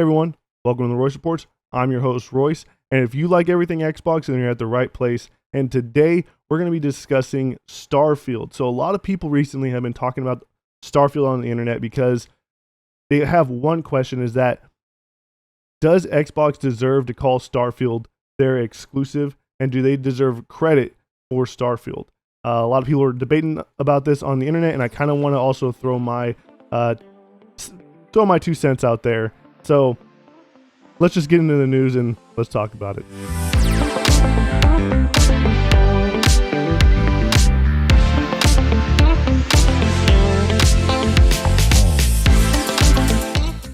Hey everyone, welcome to the Royce Reports. I'm your host Royce, and if you like everything Xbox, then you're at the right place. And today we're going to be discussing Starfield. So a lot of people recently have been talking about Starfield on the internet because they have one question, is that does Xbox deserve to call Starfield their exclusive, and do they deserve credit for Starfield? A lot of people are debating about this on the internet, and I kind of want to also throw my 2 cents out there. So let's just get into the news and let's talk about it.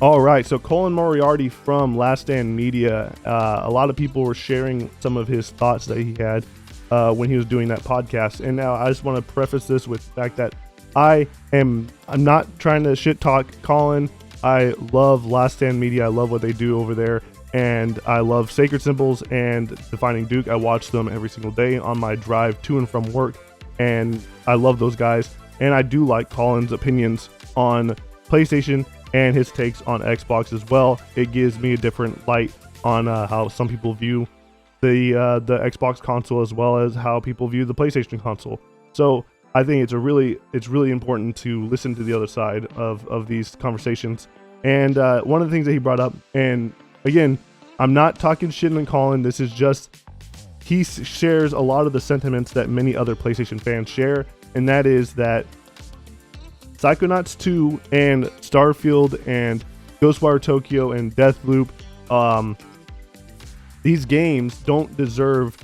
All right, so Colin Moriarty from Last Stand Media, a lot of people were sharing some of his thoughts that he had when he was doing that podcast. And now I just want to preface this with the fact that I'm not trying to shit talk Colin. I love Last Stand Media. I love what they do over there. And I love Sacred Symbols and Defining Duke. I watch them every single day on my drive to and from work. And I love those guys. And I do like Colin's opinions on PlayStation and his takes on Xbox as well. It gives me a different light on how some people view the Xbox console, as well as how people view the PlayStation console. So I think it's really important to listen to the other side of these conversations. And one of the things that he brought up, and again, I'm not talking shit on Colin. This is just, he shares a lot of the sentiments that many other PlayStation fans share, and that is that Psychonauts 2 and Starfield and Ghostwire Tokyo and Deathloop, these games don't deserve,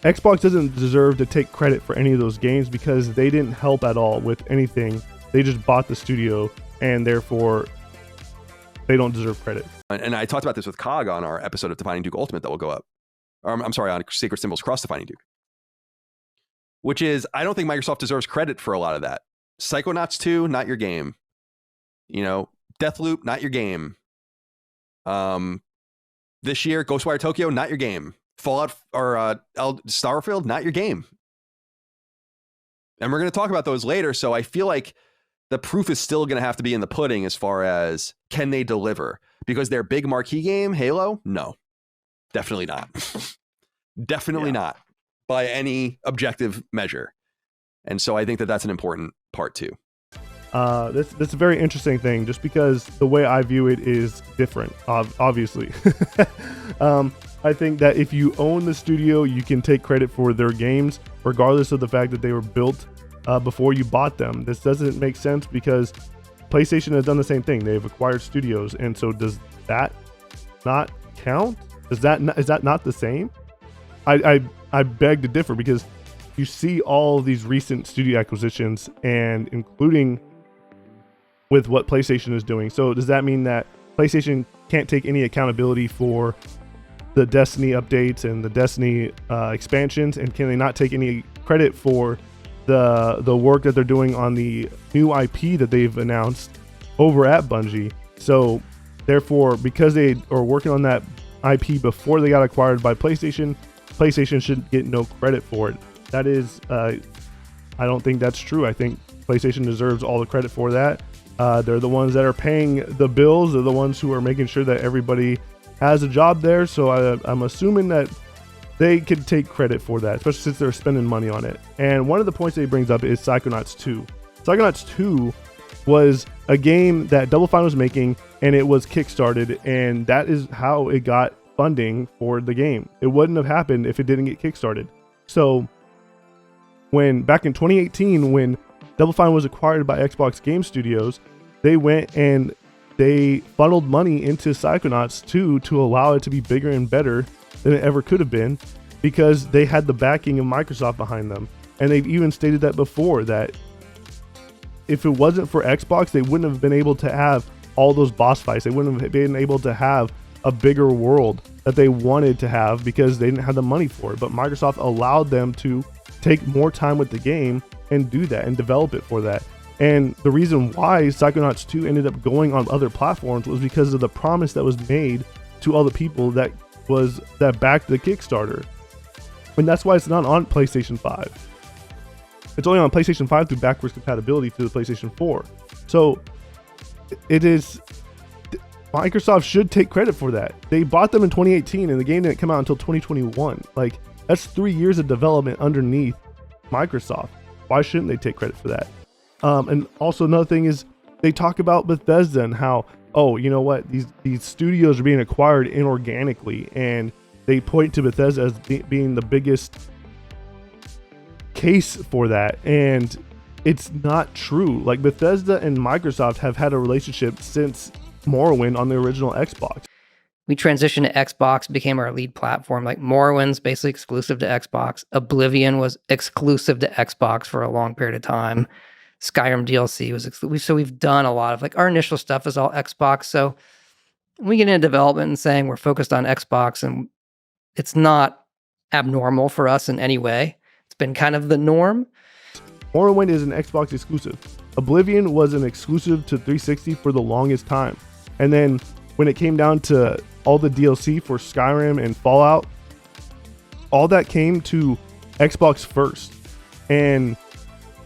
Xbox doesn't deserve to take credit for any of those games because they didn't help at all with anything. They just bought the studio, and therefore they don't deserve credit. And I talked about this with Cog on our episode of Defining Duke Ultimate that will go up. I'm sorry, on Sacred Symbols Cross Defining Duke. Which is, I don't think Microsoft deserves credit for a lot of that. Psychonauts 2, not your game. You know, Deathloop, not your game. This year, Ghostwire Tokyo, not your game. Fallout or Starfield, not your game. And we're going to talk about those later. So I feel like the proof is still going to have to be in the pudding as far as can they deliver? Because their big marquee game, Halo, no, definitely not. Definitely not by any objective measure. And so I think that that's an important part too. That's a very interesting thing, just because the way I view it is different, obviously. I think that if you own the studio, you can take credit for their games, regardless of the fact that they were built before you bought them. This doesn't make sense because PlayStation has done the same thing. They've acquired studios, and so does that not count? Is that not the same? I beg to differ, because you see all of these recent studio acquisitions, and including with what PlayStation is doing. So does that mean that PlayStation can't take any accountability for the Destiny updates and the Destiny expansions? And can they not take any credit for the work that they're doing on the new IP that they've announced over at Bungie? So therefore, because they are working on that IP before they got acquired by PlayStation, PlayStation should get no credit for it. That is, I don't think that's true. I think PlayStation deserves all the credit for that. They're the ones that are paying the bills. They're the ones who are making sure that everybody has a job there. So I'm assuming that they could take credit for that, especially since they're spending money on it. And one of the points that he brings up is Psychonauts 2. Psychonauts 2 was a game that Double Fine was making, and it was kickstarted, and that is how it got funding for the game. It wouldn't have happened if it didn't get kickstarted. So back in 2018, when Double Fine was acquired by Xbox Game Studios, they went and they funneled money into Psychonauts 2 to allow it to be bigger and better than it ever could have been, because they had the backing of Microsoft behind them. And they've even stated that before, that if it wasn't for Xbox, they wouldn't have been able to have all those boss fights. They wouldn't have been able to have a bigger world that they wanted to have, because they didn't have the money for it. But Microsoft allowed them to take more time with the game and do that and develop it for that. And the reason why Psychonauts 2 ended up going on other platforms was because of the promise that was made to all the people that backed the Kickstarter. And that's why it's not on PlayStation 5. It's only on PlayStation 5 through backwards compatibility to the PlayStation 4. So it is, Microsoft should take credit for that. They bought them in 2018 and the game didn't come out until 2021. Like, that's 3 years of development underneath Microsoft. Why shouldn't they take credit for that? And also another thing is they talk about Bethesda and how, oh, you know what, these studios are being acquired inorganically, and they point to Bethesda as being the biggest case for that, and it's not true. Like, Bethesda and Microsoft have had a relationship since Morrowind on the original Xbox. We transitioned to Xbox, became our lead platform. Like, Morrowind's basically exclusive to Xbox. Oblivion was exclusive to Xbox for a long period of time. Skyrim DLC was exclusive. So we've done a lot of, like, our initial stuff is all Xbox. So we get into development and saying we're focused on Xbox, and it's not abnormal for us in any way. It's been kind of the norm. Morrowind is an Xbox exclusive. Oblivion was an exclusive to 360 for the longest time. And then when it came down to all the DLC for Skyrim and Fallout, all that came to Xbox first. And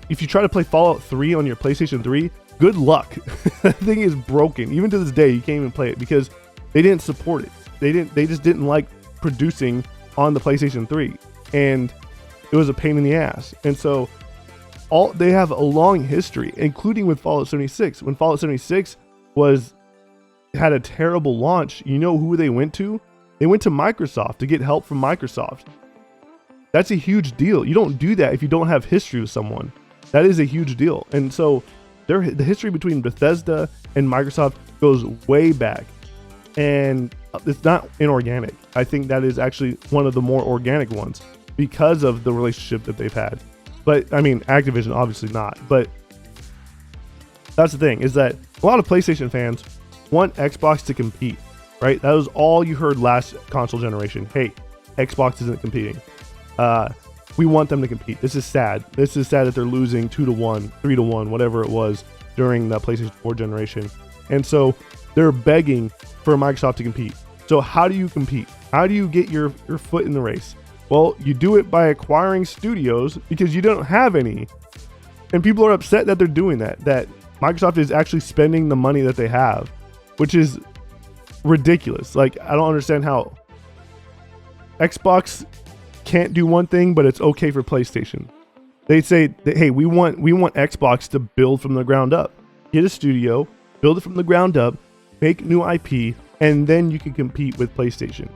if you try to play Fallout 3 on your PlayStation 3, good luck. That thing is broken. Even to this day, you can't even play it because they didn't support it. They just didn't like producing on the PlayStation 3. And it was a pain in the ass. And so they have a long history, including with Fallout 76. When Fallout 76 had a terrible launch, you know who they went to? They went to Microsoft to get help from Microsoft. That's a huge deal. You don't do that if you don't have history with someone. That is a huge deal. And so the history between Bethesda and Microsoft goes way back. And it's not inorganic. I think that is actually one of the more organic ones because of the relationship that they've had. But I mean, Activision, obviously not. But that's the thing, is that a lot of PlayStation fans want Xbox to compete, right? That was all you heard last console generation. Hey, Xbox isn't competing. We want them to compete. This is sad. This is sad that they're losing 2-1, 3-1, whatever it was during the PlayStation 4 generation. And so they're begging for Microsoft to compete. So how do you compete? How do you get your foot in the race? Well, you do it by acquiring studios because you don't have any. And people are upset that they're doing that Microsoft is actually spending the money that they have, which is ridiculous. Like, I don't understand how Xbox can't do one thing, but it's okay for PlayStation. They say that, hey, we want Xbox to build from the ground up. Get a studio, build it from the ground up, make new IP, and then you can compete with PlayStation.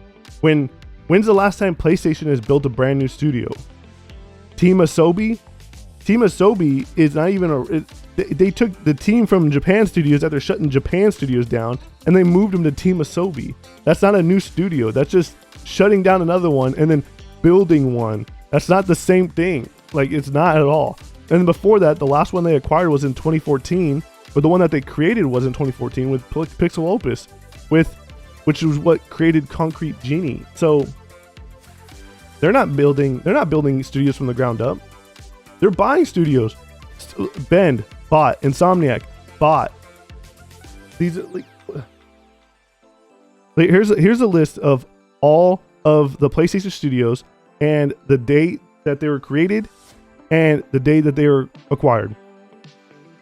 When's the last time PlayStation has built a brand new studio? Team Asobi? Team Asobi is not even they took the team from Japan Studios after shutting Japan Studios down, and they moved them to Team Asobi. That's not a new studio. That's just shutting down another one and then building one. That's not the same thing. Like, it's not at all. And then before that, the last one they acquired was in 2014, but the one that they created was in 2014 with Pixel Opus, which was what created Concrete Genie. So they're not building studios from the ground up. They're buying studios. Bend bought, Insomniac bought. These are like here's a list of all of the PlayStation studios and the date that they were created and the day that they were acquired.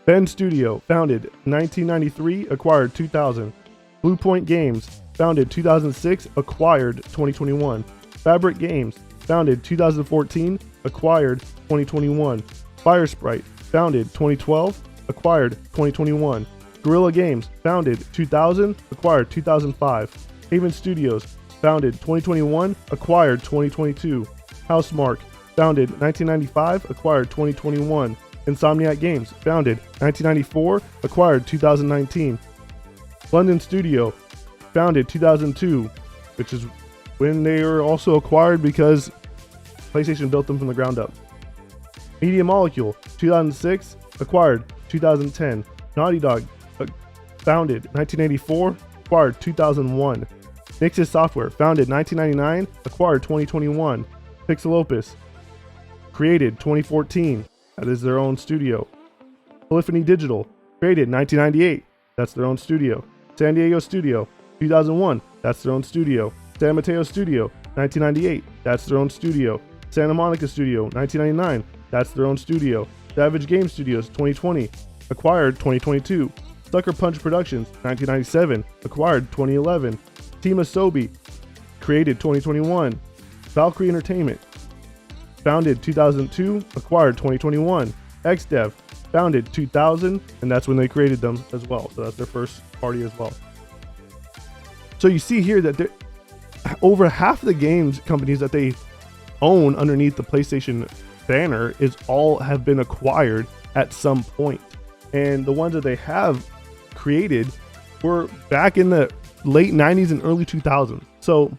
Bend Studio, founded 1993, acquired 2000. Blue Point Games, founded 2006, acquired 2021. Fabric Games, founded 2014, acquired 2021. Firesprite, founded 2012, acquired 2021. Guerrilla Games, founded 2000, acquired 2005. Haven Studios, founded 2021, acquired 2022. Housemarque, founded 1995, acquired 2021. Insomniac Games, founded 1994, acquired 2019. London Studio, founded 2002, which is when they were also acquired because PlayStation built them from the ground up. Media Molecule, 2006, acquired 2010. Naughty Dog, founded 1984, acquired 2001. Nixus Software, founded 1999, acquired 2021. Pixel Opus, created 2014, that is their own studio. Polyphony Digital, created 1998, that's their own studio. San Diego Studio, 2001, that's their own studio. San Mateo Studio, 1998, that's their own studio. Santa Monica Studio, 1999, that's their own studio. Savage Game Studios, 2020, acquired 2022. Sucker Punch Productions, 1997, acquired 2011. Team Asobi, created 2021. Valkyrie Entertainment, founded 2002, acquired 2021. XDev, founded 2000, and that's when they created them as well. So that's their first party as well. So you see here that over half the games companies that they own underneath the PlayStation banner have been acquired at some point. And the ones that they have created were back in the late 90s and early 2000s. So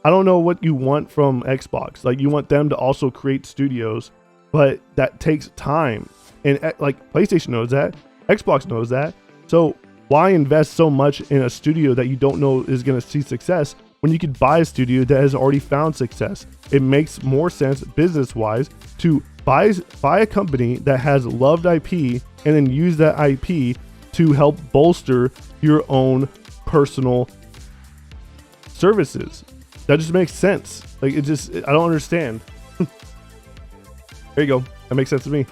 I don't know what you want from Xbox. Like, you want them to also create studios, but that takes time. And like, PlayStation knows that, Xbox knows that. So why invest so much in a studio that you don't know is going to see success when you could buy a studio that has already found success? It makes more sense business-wise to buy a company that has loved IP and then use that IP to help bolster your own personal services. That just makes sense. Like, I don't understand. There you go. That makes sense to me.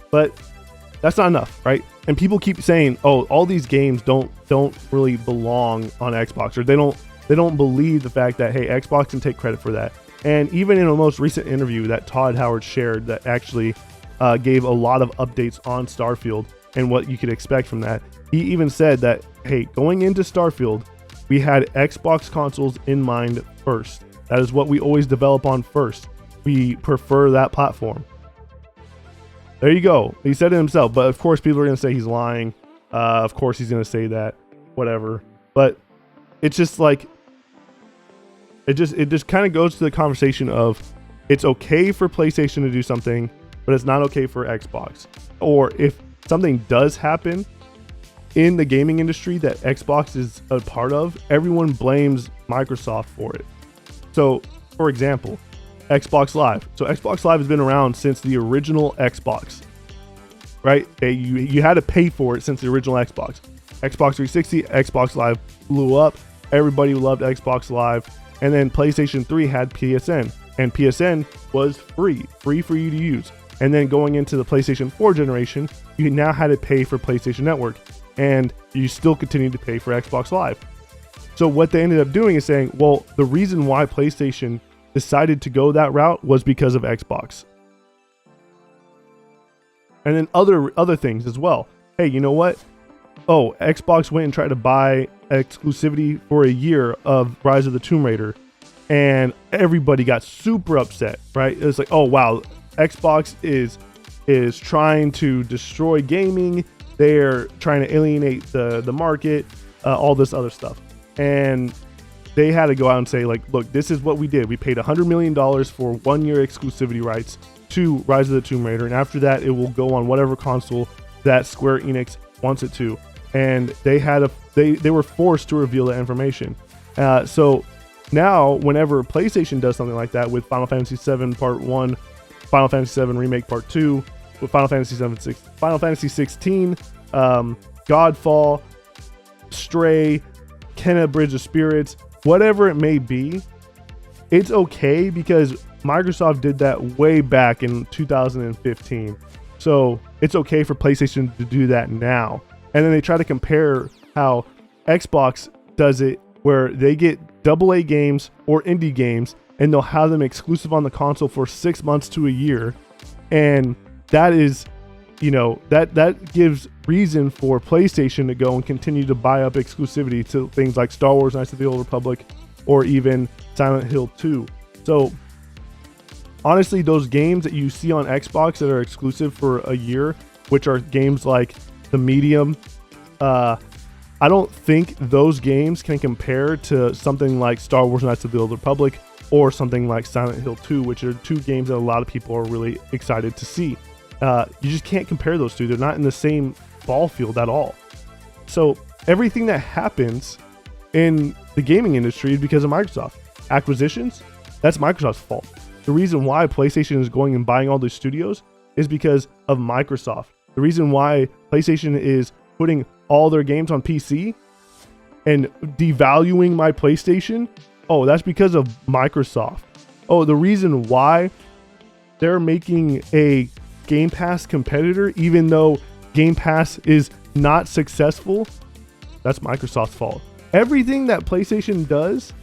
But that's not enough, right? And people keep saying, oh, all these games don't really belong on Xbox, or they don't believe the fact that, hey, Xbox can take credit for that. And even in a most recent interview that Todd Howard shared that actually gave a lot of updates on Starfield and what you could expect from that, he even said that, hey, going into Starfield, we had Xbox consoles in mind first. That is what we always develop on first. We prefer that platform. There you go. He said it himself, but of course people are going to say he's lying. Of course he's going to say that, whatever. But it's just like, it just kind of goes to the conversation of, it's okay for PlayStation to do something, but it's not okay for Xbox. Or if something does happen in the gaming industry that Xbox is a part of, everyone blames Microsoft for it. So, for example, Xbox Live. So Xbox Live has been around since the original Xbox, right? You had to pay for it since the original Xbox. Xbox 360, Xbox Live blew up. Everybody loved Xbox Live. And then PlayStation 3 had PSN, and PSN was free for you to use. And then going into the PlayStation 4 generation, you now had to pay for PlayStation Network, and you still continue to pay for Xbox Live. So what they ended up doing is saying, well, the reason why PlayStation decided to go that route was because of Xbox. And then other things as well. Hey, you know what? Oh, Xbox went and tried to buy exclusivity for a year of Rise of the Tomb Raider, and everybody got super upset, right? It's like, oh wow, Xbox is trying to destroy gaming. They're trying to alienate the market, all this other stuff. And they had to go out and say, like, look, this is what we did. We paid $100 million for 1 year exclusivity rights to Rise of the Tomb Raider, and after that, it will go on whatever console that Square Enix wants it to. And they were forced to reveal that information. So now, whenever PlayStation does something like that with Final Fantasy VII Part 1, Final Fantasy VII Remake Part 2, with Final Fantasy 16, Godfall, Stray, Kena Bridge of Spirits, whatever it may be, it's okay because Microsoft did that way back in 2015. So it's okay for PlayStation to do that now. And then they try to compare how Xbox does it, where they get AA games or indie games and they'll have them exclusive on the console for 6 months to a year. And that is, that gives reason for PlayStation to go and continue to buy up exclusivity to things like Star Wars Knights of the Old Republic or even Silent Hill 2. So honestly, those games that you see on Xbox that are exclusive for a year, which are games like The Medium, I don't think those games can compare to something like Star Wars Knights of the Old Republic or something like Silent Hill 2, which are two games that a lot of people are really excited to see. You just can't compare those two. They're not in the same ball field at all. So everything that happens in the gaming industry is because of Microsoft. Acquisitions, that's Microsoft's fault. The reason why PlayStation is going and buying all these studios is because of Microsoft. The reason why PlayStation is putting all their games on PC and devaluing my PlayStation, oh, that's because of Microsoft. Oh, the reason why they're making a Game Pass competitor, even though Game Pass is not successful, that's Microsoft's fault. Everything that PlayStation does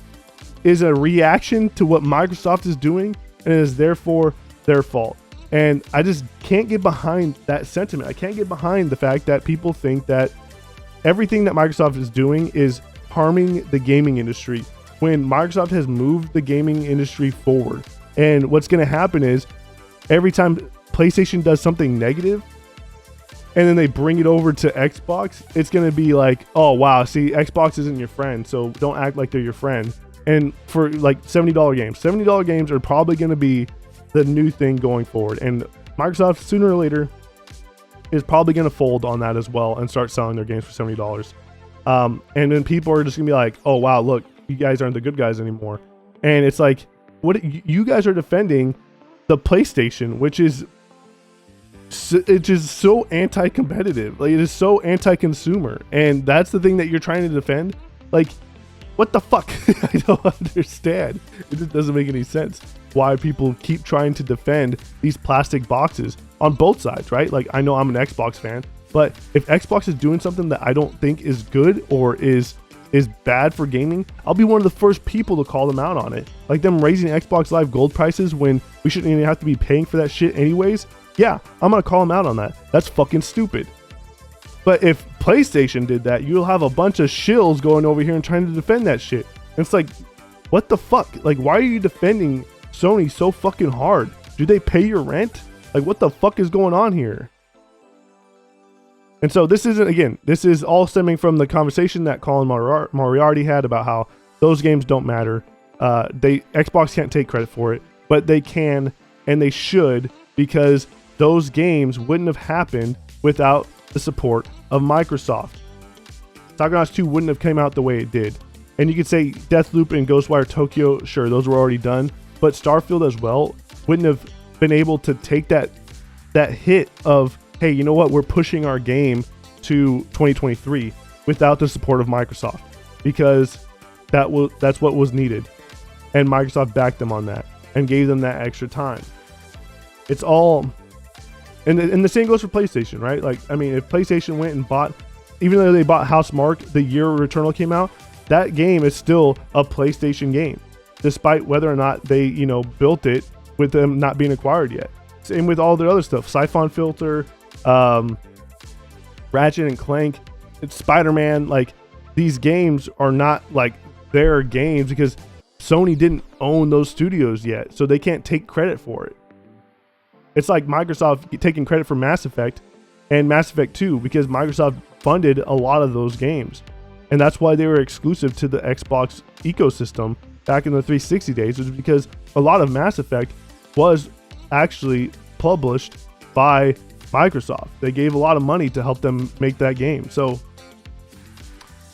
is a reaction to what Microsoft is doing, and it is therefore their fault. And I just can't get behind that sentiment. I can't get behind the fact that people think that everything that Microsoft is doing is harming the gaming industry, when Microsoft has moved the gaming industry forward. And what's going to happen is every time PlayStation does something negative and then they bring it over to Xbox, it's going to be like, oh wow, see, Xbox isn't your friend, so don't act like they're your friend. And for like $70 games are probably going to be the new thing going forward. And Microsoft, sooner or later, is probably going to fold on that as well and start selling their games for $70. And then people are just going to be like, oh wow, look, you guys aren't the good guys anymore. And it's like, what you guys are defending the PlayStation, which is so anti-competitive. Like, it is so anti-consumer, and that's the thing that you're trying to defend. Like, what the fuck? I don't understand. It just doesn't make any sense why people keep trying to defend these plastic boxes on both sides, right? Like, I know I'm an Xbox fan, but if Xbox is doing something that I don't think is good or is bad for gaming, I'll be one of the first people to call them out on it. Like them raising Xbox Live Gold prices when we shouldn't even have to be paying for that shit anyways. Yeah, I'm gonna call them out on that. That's fucking stupid. But if PlayStation did that, you'll have a bunch of shills going over here and trying to defend that shit. And it's like, what the fuck? Like, why are you defending Sony so fucking hard? Do they pay your rent? Like, what the fuck is going on here? And so this is all stemming from the conversation that Colin Moriarty had about how those games don't matter. Xbox can't take credit for it, but they can and they should, because those games wouldn't have happened without the support of Microsoft. Psychonauts 2 wouldn't have came out the way it did. And you could say Deathloop and Ghostwire Tokyo, sure, those were already done, but Starfield as well wouldn't have been able to take that hit of, hey, you know what, we're pushing our game to 2023 without the support of Microsoft, because that's what was needed. And Microsoft backed them on that and gave them that extra time. It's all, and the same goes for PlayStation, right? Like, I mean, if PlayStation went and bought, even though they bought Housemarque the year Returnal came out, that game is still a PlayStation game, despite whether or not they, built it with them not being acquired yet. Same with all their other stuff, Siphon Filter, Ratchet and Clank, it's Spider-Man. Like, these games are not like their games because Sony didn't own those studios yet, so they can't take credit for it. It's like Microsoft taking credit for Mass Effect and Mass Effect 2 because Microsoft funded a lot of those games. And that's why they were exclusive to the Xbox ecosystem back in the 360 days, was because a lot of Mass Effect was actually published by Microsoft. They gave a lot of money to help them make that game. So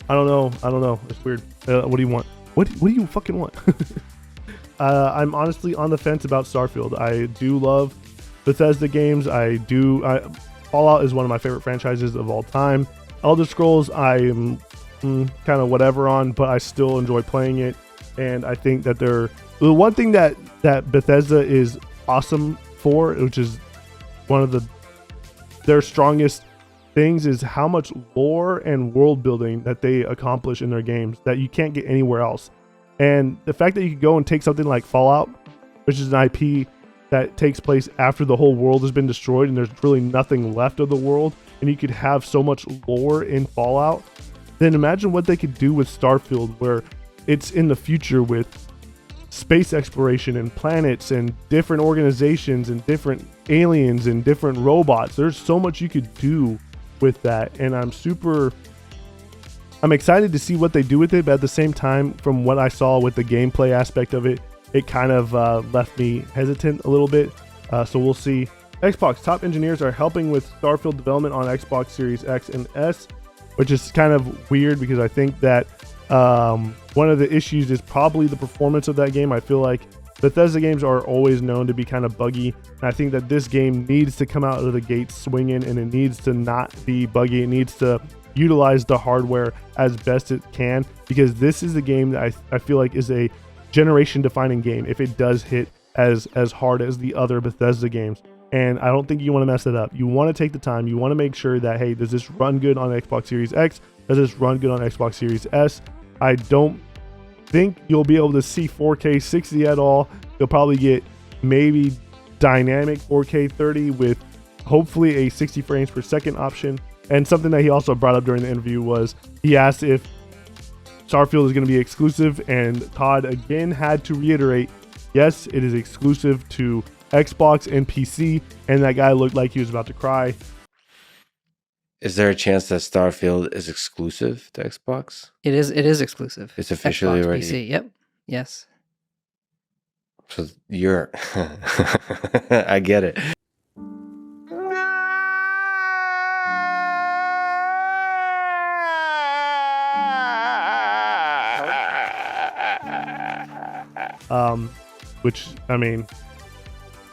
I don't know. It's weird. What do you want? What do you fucking want? I'm honestly on the fence about Starfield. I do love Bethesda games. Fallout is one of my favorite franchises of all time. Elder Scrolls, I am kind of whatever on, but I still enjoy playing it. And I think that the one thing that Bethesda is awesome for, which is one of their strongest things, is how much lore and world building that they accomplish in their games that you can't get anywhere else. And the fact that you could go and take something like Fallout, which is an IP that takes place after the whole world has been destroyed and there's really nothing left of the world, and you could have so much lore in Fallout, then imagine what they could do with Starfield, where it's in the future with space exploration and planets and different organizations and different aliens and different robots. There's so much you could do with that, and I'm excited to see what they do with it, but at the same time, from what I saw with the gameplay aspect of it, it kind of left me hesitant a little bit. So we'll see. Xbox top engineers are helping with Starfield development on Xbox Series X and S, which is kind of weird because I think that one of the issues is probably the performance of that game. I feel like Bethesda games are always known to be kind of buggy, and I think that this game needs to come out of the gate swinging, and it needs to not be buggy. It needs to utilize the hardware as best it can, because this is the game that I feel like is a generation defining game if it does hit as hard as the other Bethesda games. And I don't think you want to mess it up. You want to take the time. You want to make sure that, hey, does this run good on Xbox Series X? Does this run good on Xbox Series S? I don't think you'll be able to see 4K 60 at all. You'll probably get maybe dynamic 4K 30 with hopefully a 60 frames per second option. And something that he also brought up during the interview was he asked if Starfield is going to be exclusive, and Todd again had to reiterate, yes, it is exclusive to Xbox and PC, and that guy looked like he was about to cry. Is there a chance that Starfield is exclusive to Xbox? It is exclusive. It's officially Xbox, already. PC. Yep. Yes. So you're. I get it. Which, I mean,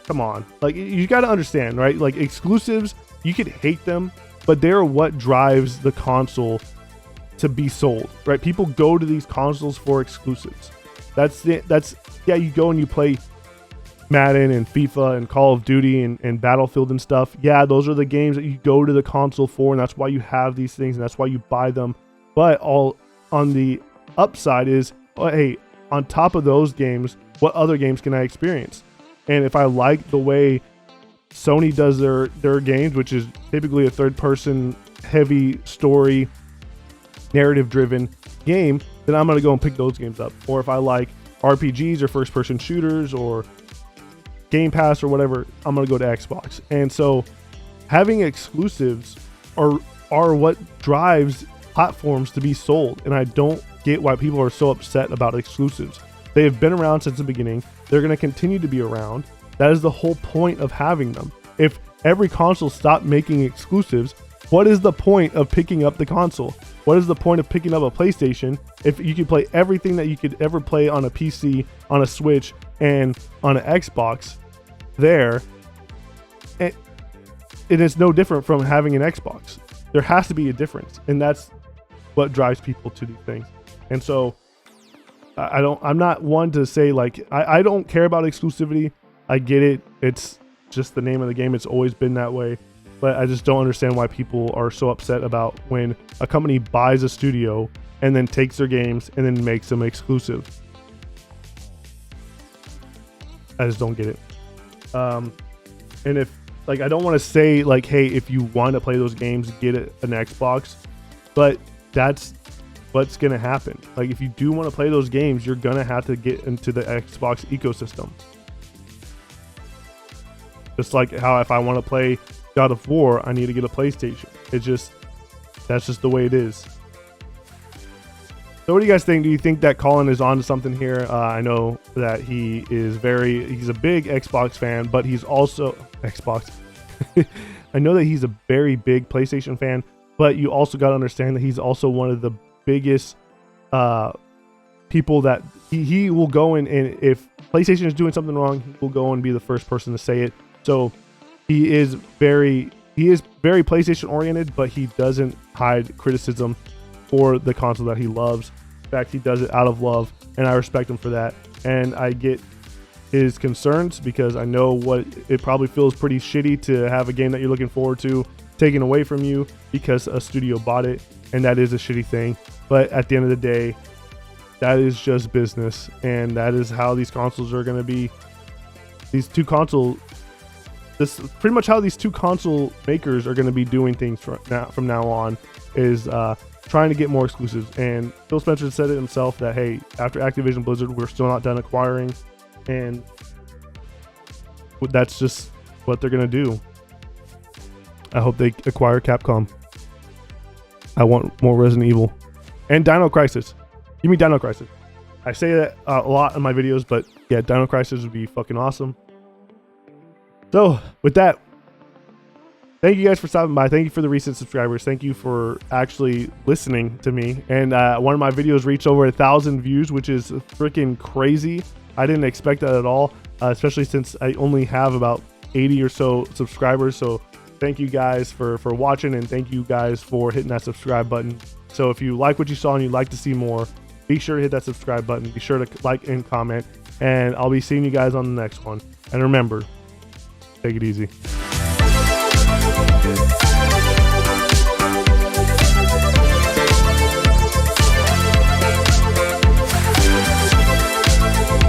come on. Like, you got to understand, right? Like, exclusives, you could hate them, but they're what drives the console to be sold, right? People go to these consoles for exclusives. Yeah, you go and you play Madden and FIFA and Call of Duty and Battlefield and stuff. Yeah, those are the games that you go to the console for, and that's why you have these things, and that's why you buy them. But all on the upside is, hey, on top of those games, what other games can I experience? And if I like the way Sony does their games, which is typically a third-person, heavy story, narrative-driven game, then I'm going to go and pick those games up. Or if I like RPGs or first-person shooters or Game Pass or whatever, I'm going to go to Xbox. And so having exclusives are what drives platforms to be sold. And I don't get why people are so upset about exclusives. They have been around since the beginning. They're going to continue to be around. That is the whole point of having them. If every console stopped making exclusives, what is the point of picking up the console? What is the point of picking up a PlayStation if you could play everything that you could ever play on a PC, on a Switch, and on an Xbox there? It is no different from having an Xbox. There has to be a difference, and that's what drives people to these things. And so I'm not one to say, like, I don't care about exclusivity. I get it. It's just the name of the game. It's always been that way. But I just don't understand why people are so upset about when a company buys a studio and then takes their games and then makes them exclusive. I just don't get it. And if, like, I don't want to say, like, hey, if you want to play those games, get an Xbox. But that's what's going to happen. Like, if you do want to play those games, you're going to have to get into the Xbox ecosystem. Just like how if I want to play God of War, I need to get a PlayStation. That's just the way it is. So what do you guys think? Do you think that Colin is onto something here? I know that he's a big Xbox fan, but he's also Xbox. I know that he's a very big PlayStation fan, but you also got to understand that he's also one of the biggest people that he will go in, and if PlayStation is doing something wrong, he will go and be the first person to say it. So he is very PlayStation oriented, but he doesn't hide criticism for the console that he loves. In fact, he does it out of love, and I respect him for that. And I get his concerns because I know what it probably feels pretty shitty to have a game that you're looking forward to taken away from you because a studio bought it, and that is a shitty thing. But at the end of the day, that is just business, and that is how these consoles are going to be. This is pretty much how these two console makers are going to be doing things from now on, is trying to get more exclusives. And Phil Spencer said it himself that, hey, after Activision Blizzard, we're still not done acquiring, and that's just what they're going to do. I hope they acquire Capcom. I want more Resident Evil and Dino Crisis. Give me Dino Crisis. I say that a lot in my videos, but yeah, Dino Crisis would be fucking awesome. So with that, thank you guys for stopping by. Thank you for the recent subscribers. Thank you for actually listening to me. And one of my videos reached over 1,000 views, which is freaking crazy. I didn't expect that at all, especially since I only have about 80 or so subscribers. So thank you guys for watching, and thank you guys for hitting that subscribe button. So if you like what you saw and you'd like to see more, be sure to hit that subscribe button. Be sure to like and comment, and I'll be seeing you guys on the next one. And remember, Take it easy.